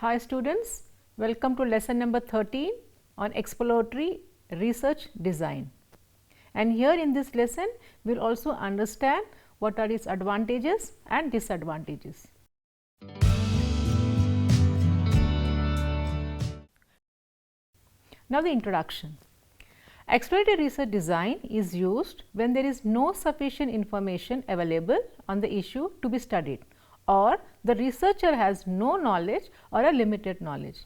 Hi students, welcome to lesson number 13 on exploratory research design. And here in this lesson, we will also understand what are its advantages and disadvantages. Now the introduction. Exploratory research design is used when there is no sufficient information available on the issue to be studied, or the researcher has no knowledge or a limited knowledge.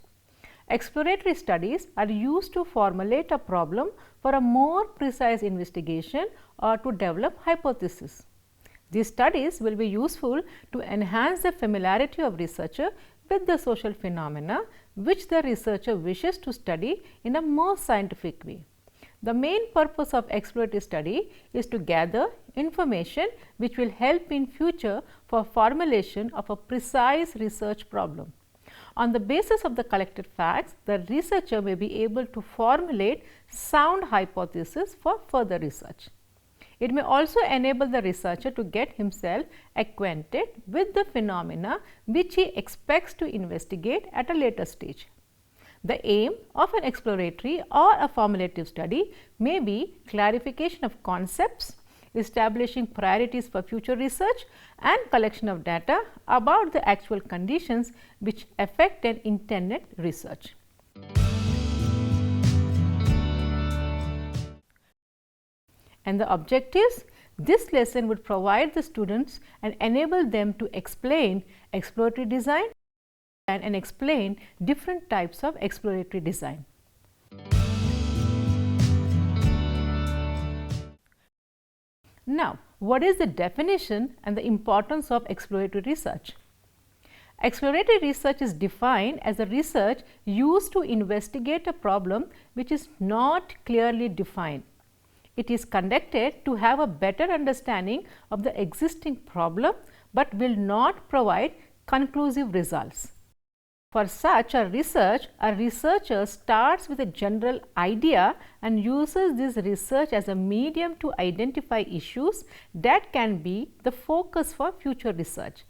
Exploratory studies are used to formulate a problem for a more precise investigation or to develop hypotheses. These studies will be useful to enhance the familiarity of researcher with the social phenomena which the researcher wishes to study in a more scientific way. The main purpose of exploratory study is to gather information which will help in future for formulation of a precise research problem. On the basis of the collected facts, the researcher may be able to formulate sound hypotheses for further research. It may also enable the researcher to get himself acquainted with the phenomena which he expects to investigate at a later stage. The aim of an exploratory or a formulative study may be clarification of concepts, establishing priorities for future research and collection of data about the actual conditions which affect an intended research. And the objectives: this lesson would provide the students and enable them to explain exploratory design and explain different types of exploratory design. Now, what is the definition and the importance of exploratory research? Exploratory research is defined as a research used to investigate a problem which is not clearly defined. It is conducted to have a better understanding of the existing problem, but will not provide conclusive results. For such a researcher starts with a general idea and uses this research as a medium to identify issues that can be the focus for future research.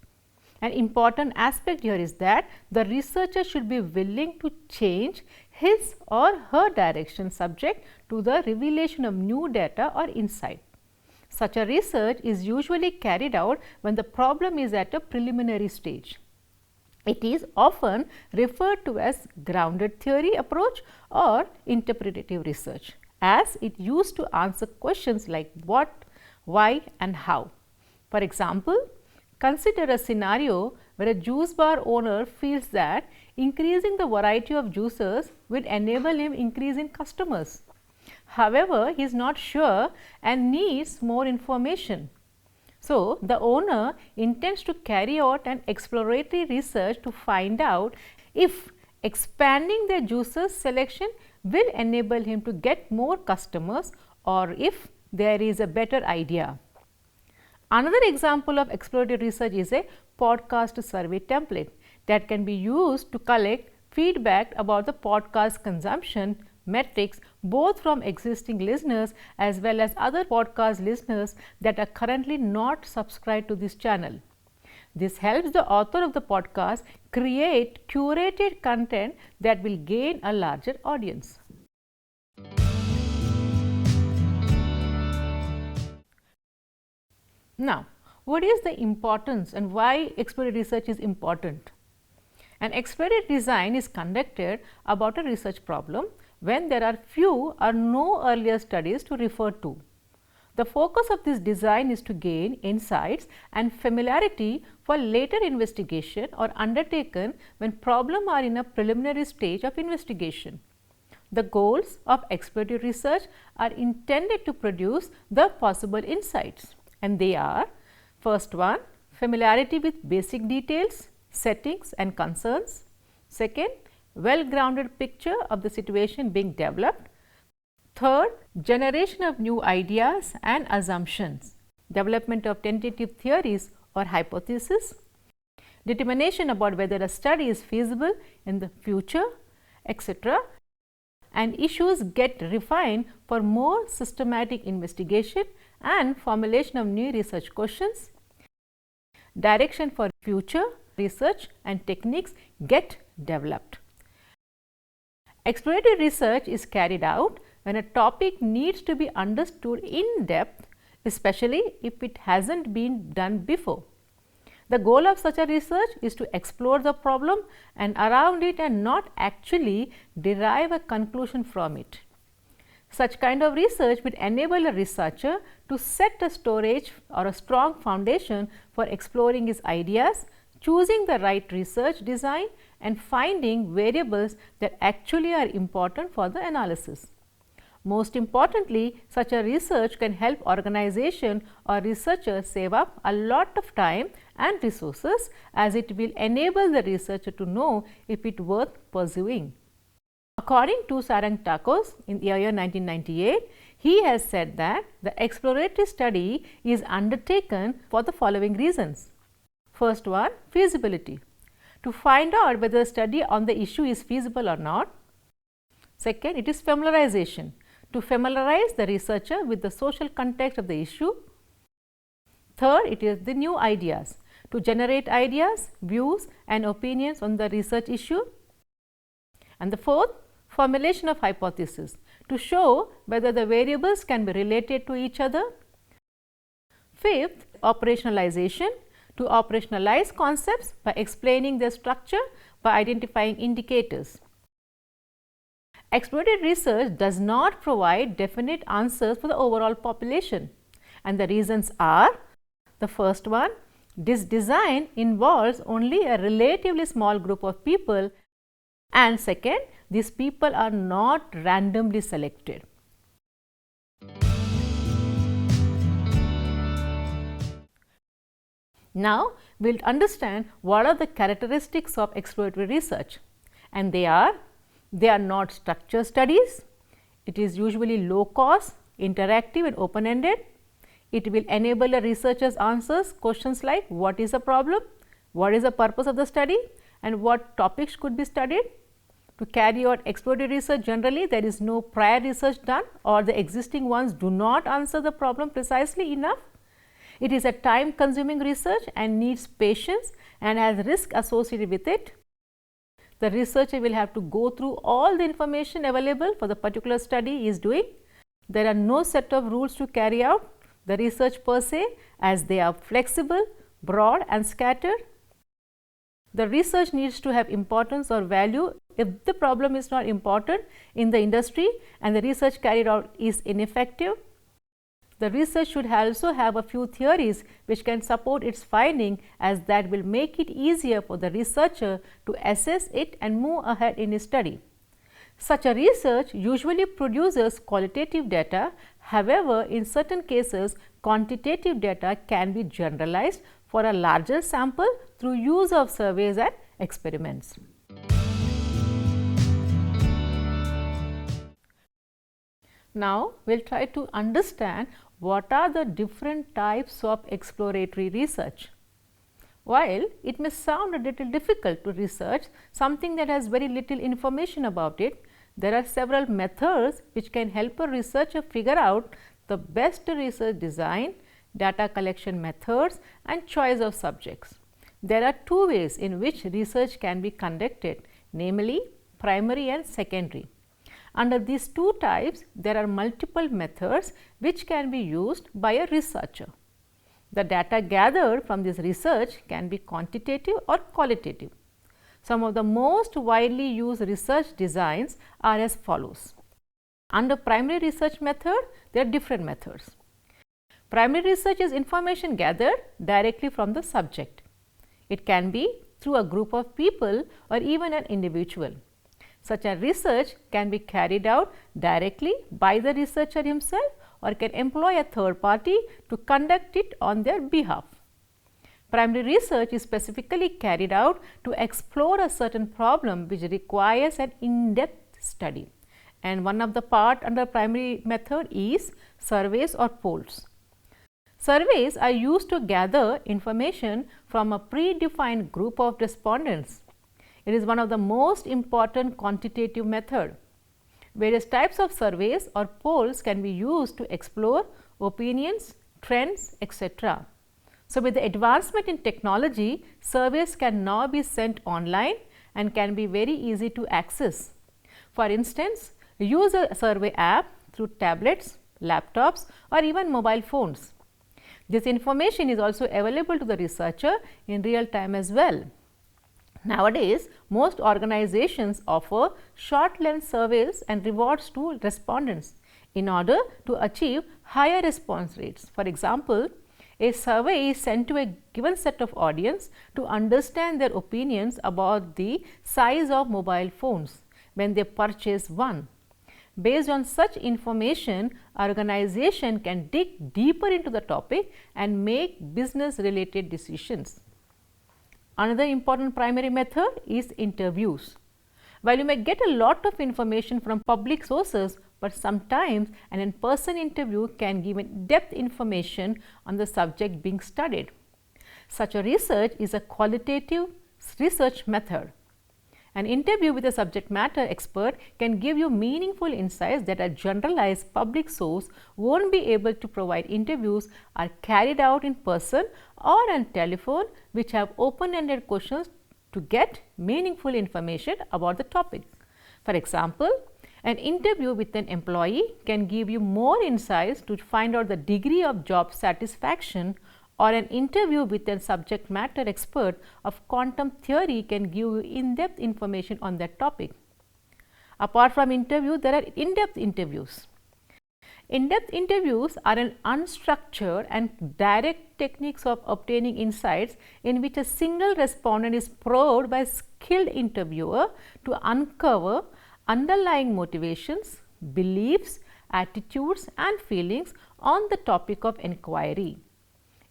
An important aspect here is that the researcher should be willing to change his or her direction subject to the revelation of new data or insight. Such a research is usually carried out when the problem is at a preliminary stage. It is often referred to as grounded theory approach or interpretative research, as it used to answer questions like what, why and how. For example, consider a scenario where a juice bar owner feels that increasing the variety of juices will enable him increase in customers. However, he is not sure and needs more information. So, the owner intends to carry out an exploratory research to find out if expanding the juices selection will enable him to get more customers or if there is a better idea. Another example of exploratory research is a podcast survey template that can be used to collect feedback about the podcast consumption metrics both from existing listeners as well as other podcast listeners that are currently not subscribed to this channel. This helps the author of the podcast create curated content that will gain a larger audience. Now, what is the importance and why exploratory research is important? An exploratory design is conducted about a research problem when there are few or no earlier studies to refer to. The focus of this design is to gain insights and familiarity for later investigation or undertaken when problems are in a preliminary stage of investigation. The goals of exploratory research are intended to produce the possible insights, and they are: first one, familiarity with basic details, settings and concerns; second, well-grounded picture of the situation being developed; third, generation of new ideas and assumptions, development of tentative theories or hypotheses, determination about whether a study is feasible in the future, etc. And issues get refined for more systematic investigation and formulation of new research questions. Direction for future research and techniques get developed. Exploratory research is carried out when a topic needs to be understood in depth, especially if it hasn't been done before. The goal of such a research is to explore the problem and around it and not actually derive a conclusion from it. Such kind of research will enable a researcher to set a storage or a strong foundation for exploring his ideas, choosing the right research design and finding variables that actually are important for the analysis. Most importantly, such a research can help organization or researchers save up a lot of time and resources, as it will enable the researcher to know if it is worth pursuing. According to 𝗧𝗦𝗔𝗧 in the year 1998, he has said that the exploratory study is undertaken for the following reasons. First one, feasibility, to find out whether the study on the issue is feasible or not. Second, it is familiarization, to familiarize the researcher with the social context of the issue. Third, it is the new ideas, to generate ideas, views and opinions on the research issue. And the fourth, formulation of hypothesis, to show whether the variables can be related to each other. Fifth, operationalization, to operationalize concepts by explaining their structure by identifying indicators. Exploratory research does not provide definite answers for the overall population, and the reasons are: the first one, this design involves only a relatively small group of people, and second, these people are not randomly selected. Now, we will understand what are the characteristics of exploratory research, and they are not structured studies, it is usually low cost, interactive and open ended. It will enable a researcher's answers questions like what is the problem, what is the purpose of the study and what topics could be studied. To carry out exploratory research, generally there is no prior research done or the existing ones do not answer the problem precisely enough. It is a time consuming research and needs patience and has risk associated with it. The researcher will have to go through all the information available for the particular study he is doing. There are no set of rules to carry out the research per se, as they are flexible, broad and scattered. The research needs to have importance or value. If the problem is not important in the industry and the research carried out is ineffective, the research should also have a few theories which can support its finding, as that will make it easier for the researcher to assess it and move ahead in his study. Such a research usually produces qualitative data. However, in certain cases, quantitative data can be generalized for a larger sample through use of surveys and experiments. Now, we will try to understand what are the different types of exploratory research. While it may sound a little difficult to research something that has very little information about it, there are several methods which can help a researcher figure out the best research design, data collection methods and choice of subjects. There are two ways in which research can be conducted, namely primary and secondary. Under these two types, there are multiple methods which can be used by a researcher. The data gathered from this research can be quantitative or qualitative. Some of the most widely used research designs are as follows. Under primary research method, there are different methods. Primary research is information gathered directly from the subject. It can be through a group of people or even an individual. Such a research can be carried out directly by the researcher himself or can employ a third party to conduct it on their behalf. Primary research is specifically carried out to explore a certain problem which requires an in-depth study, and one of the part under primary method is surveys or polls. Surveys are used to gather information from a predefined group of respondents. It is one of the most important quantitative method. Various types of surveys or polls can be used to explore opinions, trends, etc. So, with the advancement in technology, surveys can now be sent online and can be very easy to access. For instance, use a survey app through tablets, laptops, or even mobile phones. This information is also available to the researcher in real time as well. Nowadays, most organizations offer short-length surveys and rewards to respondents in order to achieve higher response rates. For example, a survey is sent to a given set of audience to understand their opinions about the size of mobile phones when they purchase one. Based on such information, organization can dig deeper into the topic and make business related decisions. Another important primary method is interviews. While you may get a lot of information from public sources, but sometimes an in-person interview can give in-depth information on the subject being studied. Such a research is a qualitative research method. An interview with a subject matter expert can give you meaningful insights that a generalized public source won't be able to provide. Interviews are carried out in person or on telephone, which have open-ended questions to get meaningful information about the topic. For example, an interview with an employee can give you more insights to find out the degree of job satisfaction, or an interview with a subject matter expert of quantum theory can give you in-depth information on that topic. Apart from interview, there are in-depth interviews. In-depth interviews are an unstructured and direct techniques of obtaining insights in which a single respondent is probed by a skilled interviewer to uncover underlying motivations, beliefs, attitudes and feelings on the topic of inquiry.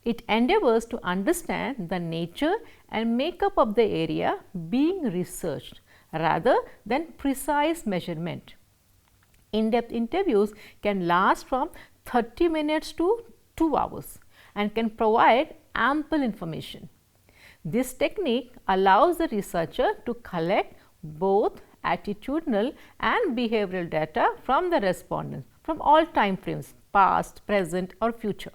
It endeavors to understand the nature and makeup of the area being researched rather than precise measurement. In-depth interviews can last from 30 minutes to 2 hours and can provide ample information. This technique allows the researcher to collect both attitudinal and behavioral data from the respondents from all time frames, past, present or future.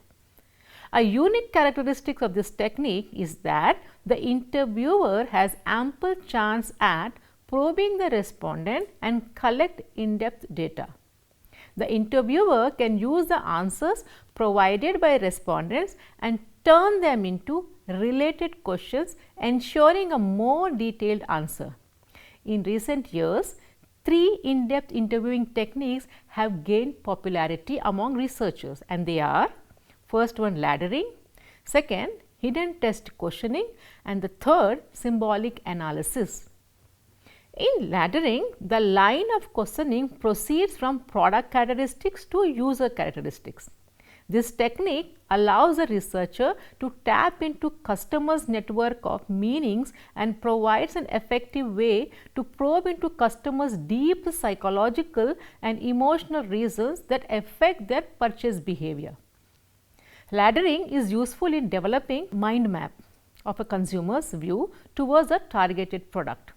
A unique characteristic of this technique is that the interviewer has ample chance at probing the respondent and collect in-depth data. The interviewer can use the answers provided by respondents and turn them into related questions, ensuring a more detailed answer. In recent years, 3 in-depth interviewing techniques have gained popularity among researchers, and they are: first one, laddering; second, hidden test questioning; and the third, symbolic analysis. In laddering, the line of questioning proceeds from product characteristics to user characteristics. This technique allows a researcher to tap into customers' network of meanings and provides an effective way to probe into customers' deep psychological and emotional reasons that affect their purchase behavior. Laddering is useful in developing mind map of a consumer's view towards a targeted product.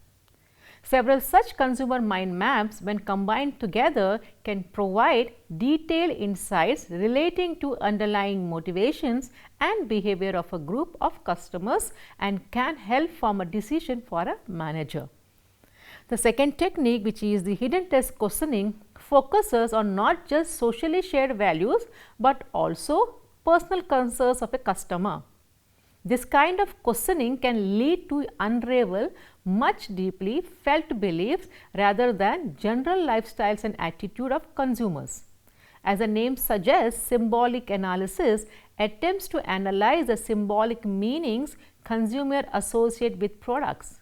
Several such consumer mind maps, when combined together, can provide detailed insights relating to underlying motivations and behavior of a group of customers and can help form a decision for a manager. The second technique, which is the hidden test questioning, focuses on not just socially shared values but also personal concerns of a customer. This kind of questioning can lead to unravel much deeply felt beliefs rather than general lifestyles and attitude of consumers. As the name suggests, symbolic analysis attempts to analyze the symbolic meanings consumers associate with products.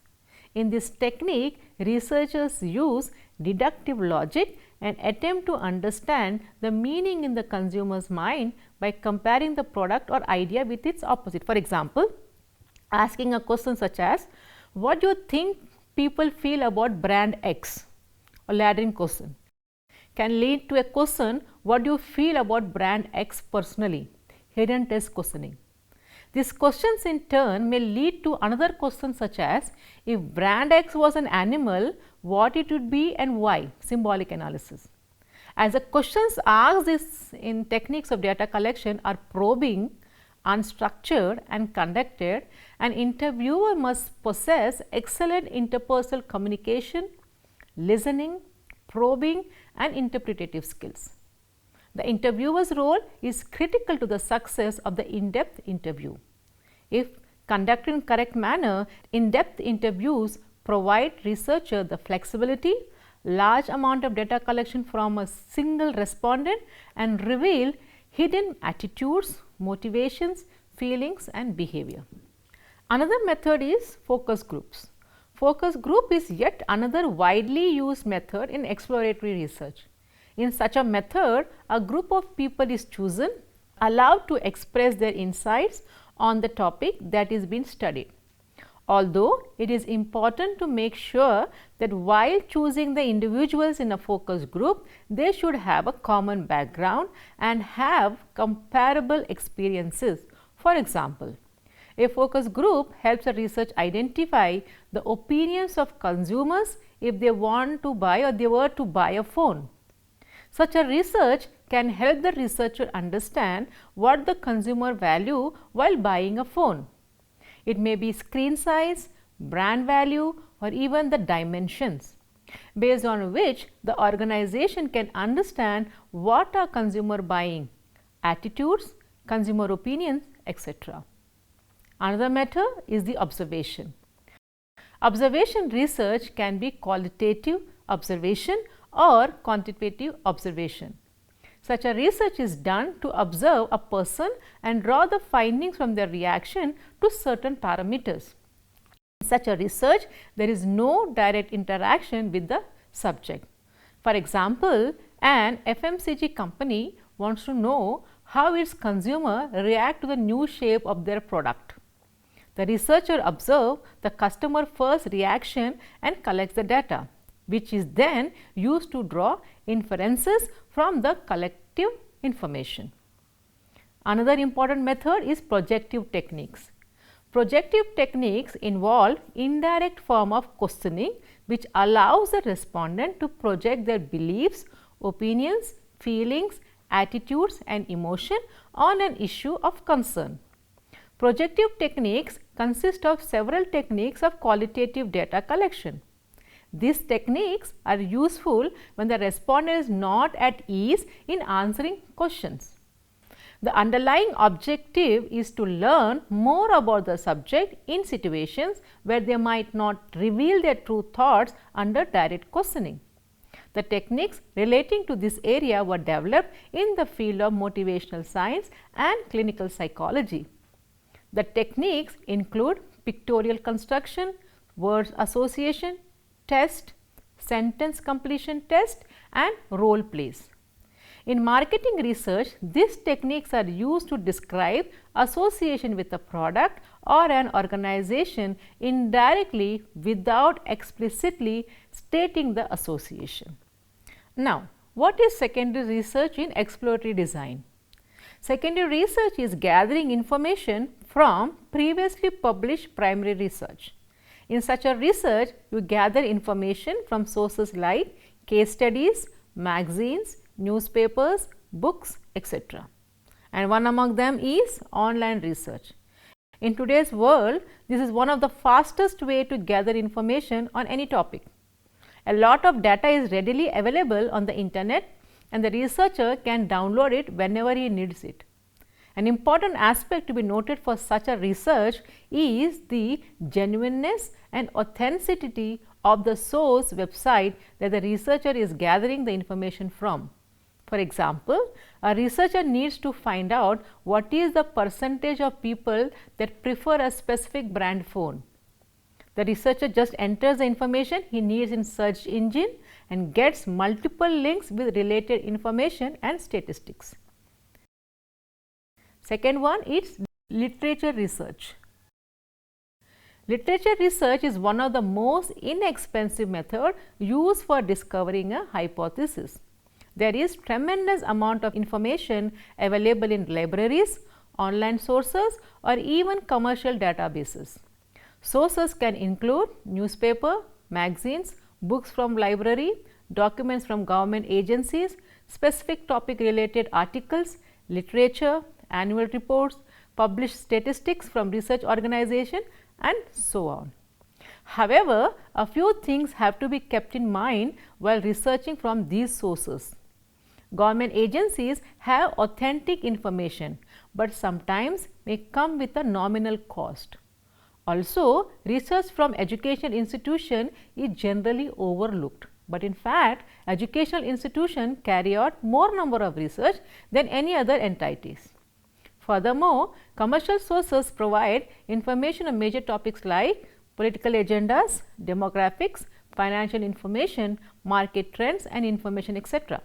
In this technique, researchers use deductive logic and attempt to understand the meaning in the consumer's mind by comparing the product or idea with its opposite. For example, asking a question such as, what do you think people feel about brand X? A laddering question can lead to a question, what do you feel about brand X personally? Hidden test questioning. These questions in turn may lead to another question such as, if brand X was an animal, what it would be and why? Symbolic analysis. As the questions asked in techniques of data collection are probing, unstructured and conducted, an interviewer must possess excellent interpersonal communication, listening, probing and interpretative skills. The interviewer's role is critical to the success of the in-depth interview. If conducted in correct manner, in-depth interviews provide researcher the flexibility, large amount of data collection from a single respondent and reveal hidden attitudes, motivations, feelings and behavior. Another method is focus groups. Focus group is yet another widely used method in exploratory research. In such a method, a group of people is chosen, allowed to express their insights on the topic that is being studied. Although it is important to make sure that while choosing the individuals in a focus group, they should have a common background and have comparable experiences. For example, a focus group helps a research identify the opinions of consumers if they want to buy or they were to buy a phone. Such a research can help the researcher understand what the consumer value while buying a phone. It may be screen size, brand value or even the dimensions, based on which the organization can understand what are consumer buying, attitudes, consumer opinions, etc. Another method is the observation. Observation research can be qualitative observation or quantitative observation. Such a research is done to observe a person and draw the findings from their reaction to certain parameters. In such a research, there is no direct interaction with the subject. For example, an FMCG company wants to know how its consumer react to the new shape of their product. The researcher observes the customer first reaction and collects the data, which is then used to draw inferences from the collective information. Another important method is projective techniques. Projective techniques involve indirect form of questioning which allows the respondent to project their beliefs, opinions, feelings, attitudes and emotion on an issue of concern. Projective techniques consist of several techniques of qualitative data collection. These techniques are useful when the respondent is not at ease in answering questions. The underlying objective is to learn more about the subject in situations where they might not reveal their true thoughts under direct questioning. The techniques relating to this area were developed in the field of motivational science and clinical psychology. The techniques include pictorial construction, word association, test, sentence completion test and role plays. In marketing research, these techniques are used to describe association with a product or an organization indirectly without explicitly stating the association. Now, what is secondary research in exploratory design? Secondary research is gathering information from previously published primary research. In such a research, you gather information from sources like case studies, magazines, newspapers, books, etc. And one among them is online research. In today's world, this is one of the fastest way to gather information on any topic. A lot of data is readily available on the internet and the researcher can download it whenever he needs it. An important aspect to be noted for such a research is the genuineness and authenticity of the source website that the researcher is gathering the information from. For example, a researcher needs to find out what is the percentage of people that prefer a specific brand phone. The researcher just enters the information he needs in search engine and gets multiple links with related information and statistics. Second one is literature research. Literature research is one of the most inexpensive methods used for discovering a hypothesis. There is tremendous amount of information available in libraries, online sources or even commercial databases. Sources can include newspaper, magazines, books from library, documents from government agencies, specific topic related articles, literature, annual reports, publish statistics from research organization, and so on. However, a few things have to be kept in mind while researching from these sources. Government agencies have authentic information, but sometimes may come with a nominal cost. Also, research from educational institution is generally overlooked, but in fact, educational institutions carry out more number of research than any other entities. Furthermore, commercial sources provide information on major topics like political agendas, demographics, financial information, market trends and information, etc.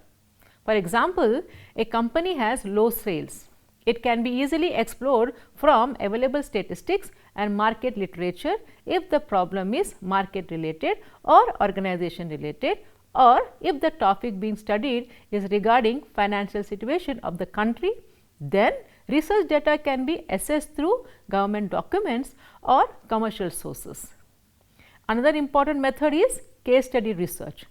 For example, a company has low sales. It can be easily explored from available statistics and market literature if the problem is market related or organization related, or if the topic being studied is regarding financial situation of the country. Then research data can be assessed through government documents or commercial sources. Another important method is case study research.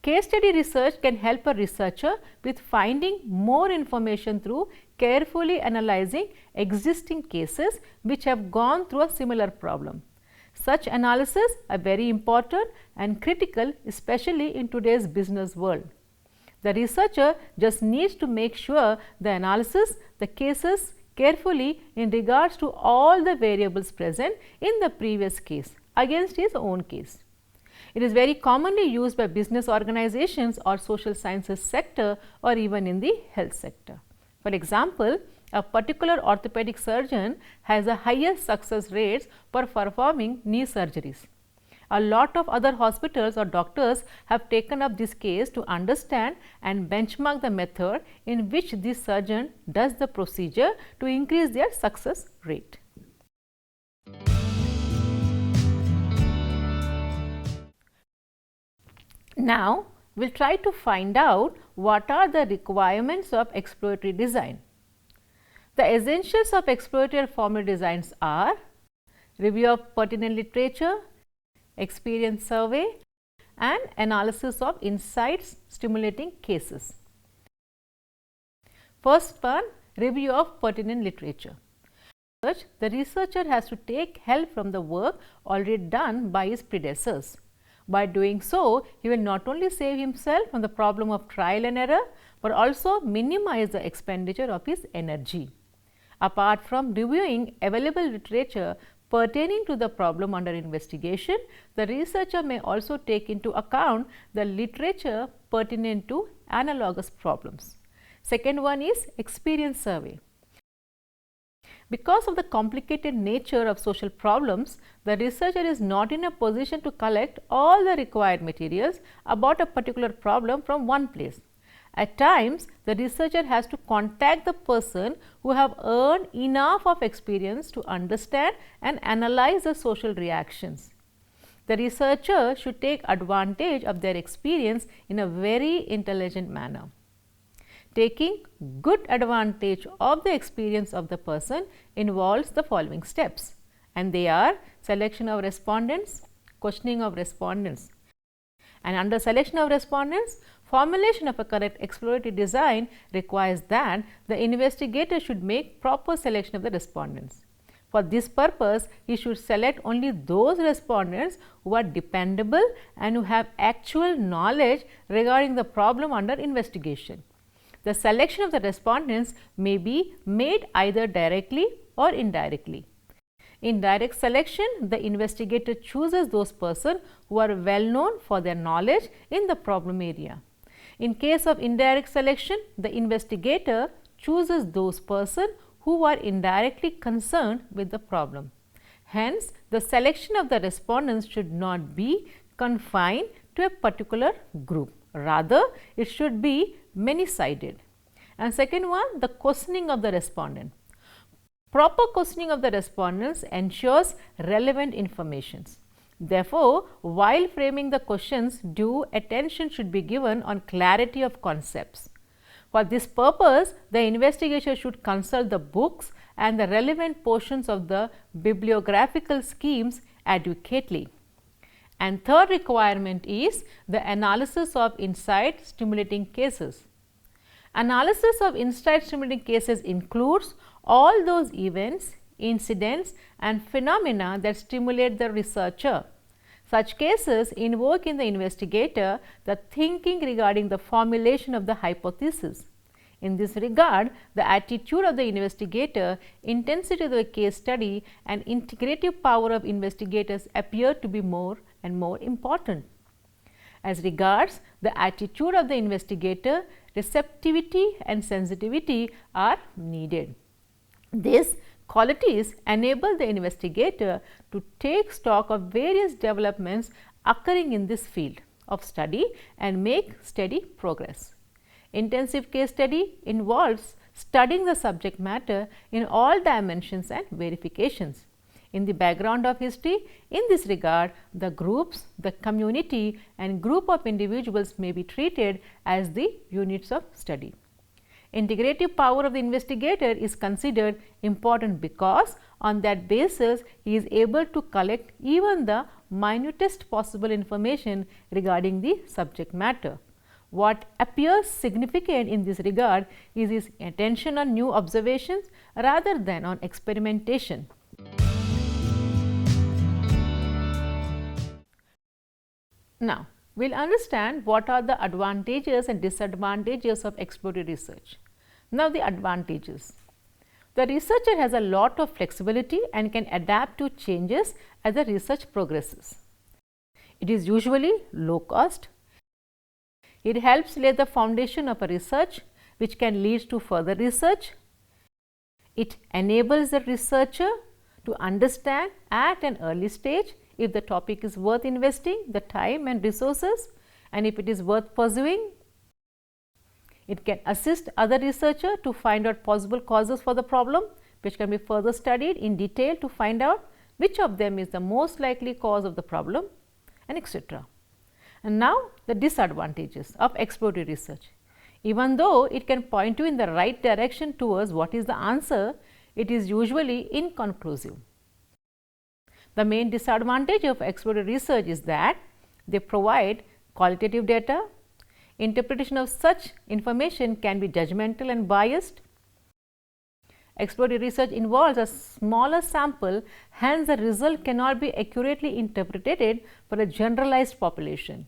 Case study research can help a researcher with finding more information through carefully analyzing existing cases which have gone through a similar problem. Such analyses are very important and critical, especially in today's business world. The researcher just needs to make sure the analysis the cases carefully in regards to all the variables present in the previous case against his own case. It is very commonly used by business organizations or social sciences sector or even in the health sector. For example, a particular orthopedic surgeon has the highest success rates for performing knee surgeries. A lot of other hospitals or doctors have taken up this case to understand and benchmark the method in which this surgeon does the procedure to increase their success rate. Now, we will try to find out what are the requirements of exploratory design. The essentials of exploratory formal designs are review of pertinent literature, experience survey and analysis of insights stimulating cases. First one, review of pertinent literature. The researcher has to take help from the work already done by his predecessors. By doing so, he will not only save himself from the problem of trial and error, but also minimize the expenditure of his energy. Apart from reviewing available literature pertaining to the problem under investigation, the researcher may also take into account the literature pertinent to analogous problems. Second one is experience survey. Because of the complicated nature of social problems, the researcher is not in a position to collect all the required materials about a particular problem from one place. At times, the researcher has to contact the person who have earned enough of experience to understand and analyze the social reactions. The researcher should take advantage of their experience in a very intelligent manner. Taking good advantage of the experience of the person involves the following steps, and they are selection of respondents, questioning of respondents, and under selection of respondents, formulation of a correct exploratory design requires that the investigator should make proper selection of the respondents. For this purpose, he should select only those respondents who are dependable and who have actual knowledge regarding the problem under investigation. The selection of the respondents may be made either directly or indirectly. In direct selection, the investigator chooses those persons who are well known for their knowledge in the problem area. In case of indirect selection, the investigator chooses those persons who are indirectly concerned with the problem. Hence, the selection of the respondents should not be confined to a particular group. Rather, it should be many-sided. And second one, the questioning of the respondent. Proper questioning of the respondents ensures relevant information. Therefore, while framing the questions, due attention should be given on clarity of concepts. For this purpose, the investigator should consult the books and the relevant portions of the bibliographical schemes adequately. And third requirement is the analysis of insight stimulating cases. Analysis of insight stimulating cases includes all those events, incidents and phenomena that stimulate the researcher. Such cases invoke in the investigator the thinking regarding the formulation of the hypothesis. In this regard, the attitude of the investigator, intensity of the case study and integrative power of investigators appear to be more and more important. As regards the attitude of the investigator, receptivity and sensitivity are needed. These qualities enable the investigator to take stock of various developments occurring in this field of study and make steady progress. Intensive case study involves studying the subject matter in all dimensions and verifications. In the background of history, in this regard, the groups, the community and group of individuals may be treated as the units of study. Integrative power of the investigator is considered important because on that basis he is able to collect even the minutest possible information regarding the subject matter. What appears significant in this regard is his attention on new observations rather than on experimentation. Now, we will understand what are the advantages and disadvantages of exploratory research. Now, the advantages. The researcher has a lot of flexibility and can adapt to changes as the research progresses. It is usually low cost. It helps lay the foundation of a research which can lead to further research. It enables the researcher to understand at an early stage if the topic is worth investing the time and resources and if it is worth pursuing. It can assist other researchers to find out possible causes for the problem, which can be further studied in detail to find out which of them is the most likely cause of the problem, and etc. And now, the disadvantages of exploratory research. Even though it can point you in the right direction towards what is the answer, it is usually inconclusive. The main disadvantage of exploratory research is that they provide qualitative data. Interpretation of such information can be judgmental and biased. Exploratory research involves a smaller sample, hence the result cannot be accurately interpreted for a generalized population.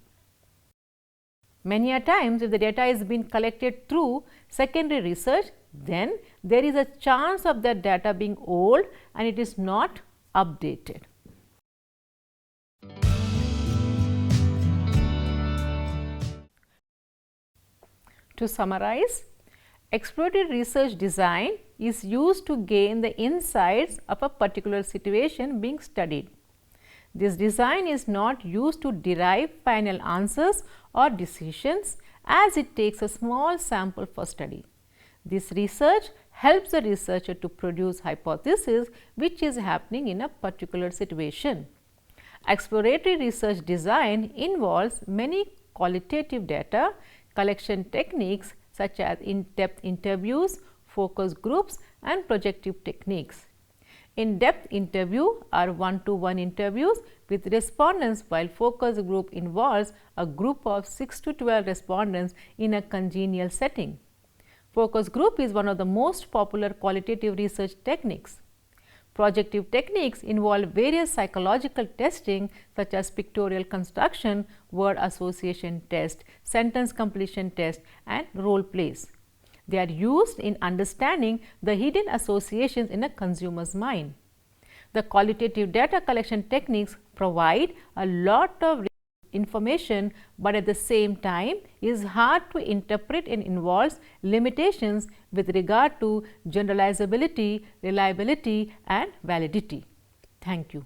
Many a times, if the data is being collected through secondary research, then there is a chance of that data being old and it is not updated. To summarize, exploratory research design is used to gain the insights of a particular situation being studied. This design is not used to derive final answers or decisions, as it takes a small sample for study. This research helps the researcher to produce hypotheses which is happening in a particular situation. Exploratory research design involves many qualitative data collection techniques such as in-depth interviews, focus groups and projective techniques. In-depth interview are one-to-one interviews with respondents, while focus group involves a group of 6 to 12 respondents in a congenial setting. Focus group is one of the most popular qualitative research techniques. Projective techniques involve various psychological testing such as pictorial construction, word association test, sentence completion test and role plays. They are used in understanding the hidden associations in a consumer's mind. The qualitative data collection techniques provide a lot of information, but at the same time is hard to interpret and involves limitations with regard to generalizability, reliability and validity. Thank you.